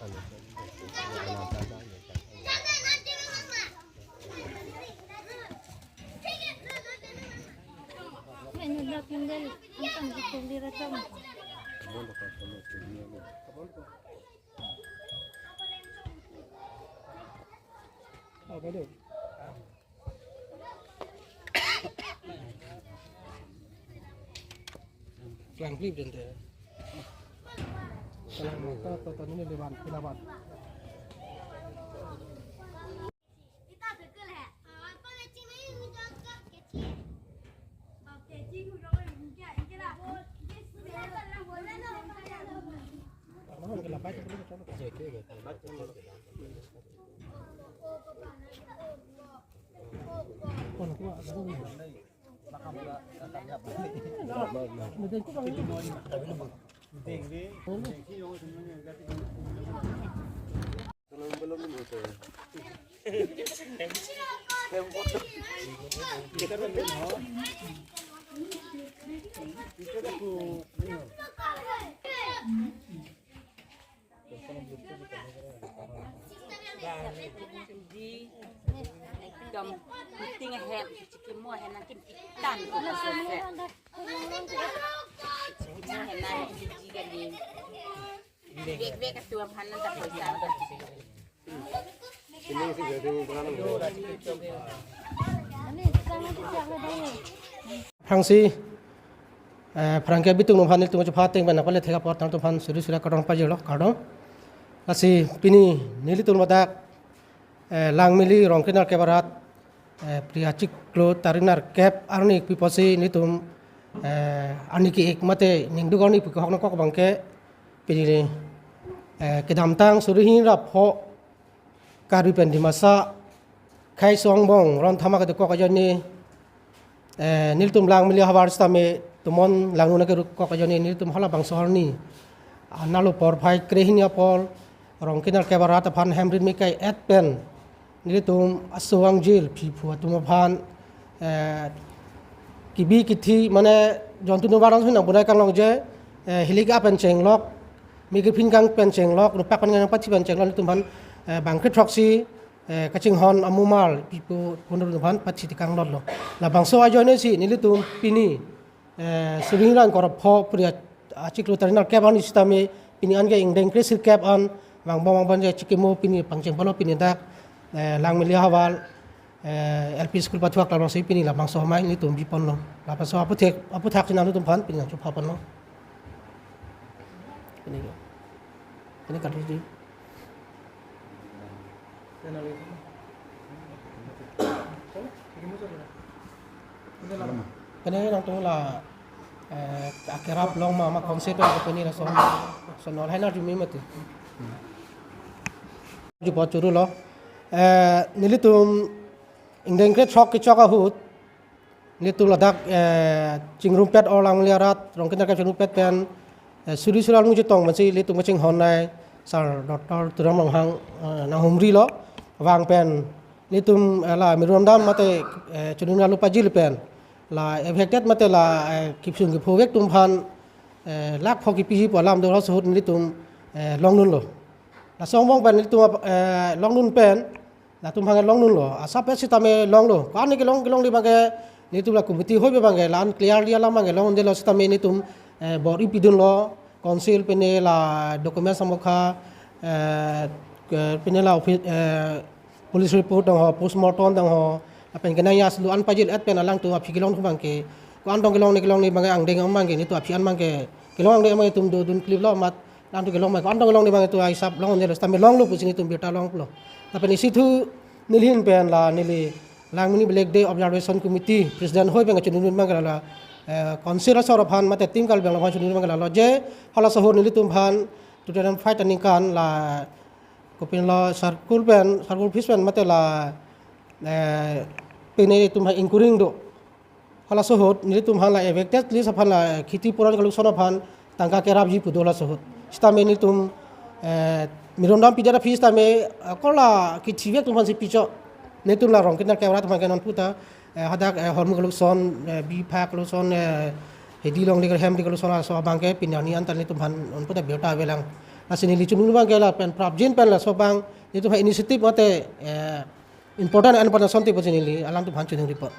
Yang klip dan teh. Kalau mereka tahun ini dewan pendapat. Dom puting head cikin mo hen nakin itan ko na sa set. Mo hen na jigan din. Bek ketua panan tak bisa. Ini sih jadi pengaruh. Hangsi Perangkai bitung nompanil tu macam pateng banyak kali tega portal tu pan sudah kadang pajak loh kadang. Nasi pini nili tu matak lang mili rong kenal ke barat priacik klo tarinar kep arnik piposi ni tu aniki ek mate ningdu kau ni pikau nak kau bangke pini ni kedamtang surihin rap ho karipen di masa kai song bong ron thama ke kau kajian ni nil tu lang mili hawar stame tumon lang nuna ke kau kajian ni nil tu hala bang sohar ni nalu por phai krehin ya por rong kenal ke barat pan hamrin mikai at pen nili tum asuang jil pipu tum pan kibi kiti mana jontu nu barang sunang bunai kang long je hilika pen cenglok migi pin kang pen cenglok rupak pen kang pachi pen cenglok tum pan bangke troksi kacing hon amumal pipu punur tum pan pachi tikang lot lo la bangso ajo ne si nili tum pini seringan korap ho priya acik lu tarinal kep an istame pini an ge ingdeng kresil kep an bang bang bang je cikimo pini pangceng palo pini dak lang milia hawal LP school patuak la rosi pini la bang so mai ni tum bipon lo la pa so apu thak sinanu tum phan pini chu phapan lo ini kan di Kene nang tu la akhirap long ma konsep ko pini la so nol hai na jumi mati ju po churu lo nilitum ingdeng kret chok ke choka hut nilitum ladak chingrumpet orang liarat rong kenal ka chingrumpet pen suri sural mu jitong mansi litum ching honai sar doktor turam long hang na humri lo wang pen nilitum la mirom dam mate chununa lu pajil pen la effected mate la kipsung ke phowek tum phan lak phoki pi po lam do so hut nilitum long nun lo la song bong pen nilitum long nun pen la tum phang long nun lo asa pe sitame long lo kan ni ke long di bage ni tu la kumiti hobe bage lan clear dia la bage long de lo sitame ni tum bori pidun lo konsil pene la dokumen samokha pene la police report dang ho postmortem dang ho apen kena ya selu an pajil at pen alang tu api kilong bangke ko an dong kilong ni bage ang deng bangke ni tu api an bangke kilong de mai tum do dun clip lo mat lang tu kilong mai ko an dong kilong ni bangke tu ai sap long de lo sitame long lo pusing tu beta long lo tapi ni situ nilhin pen la nili langmini black day observation committee president hoi bang chunun bang la konsel sor phan mate tim kal bang la chunun bang la je hala sohor nili tum phan 2005 taning kan la kopin la sarkul fish pen mate la pene tum inkuring do hala sohor nili tum phan la evicted list phan la khiti puran kalu sona phan tangka kerap ji pudola sohor sta meni tum mirondam pijara fish tame kola kichive tum phan si picho netum la rong kinal kewrat ma kenon puta hadak hormu kalu son bi pha kalu son hedi long legal hem kalu sona so bangke pinani antar ni tum phan on puta beta velang asini li chunung bang kela pen prabjin pen la sobang itu ha inisiatif mate important and pada santi pocini li alang tu bhanchu ding report.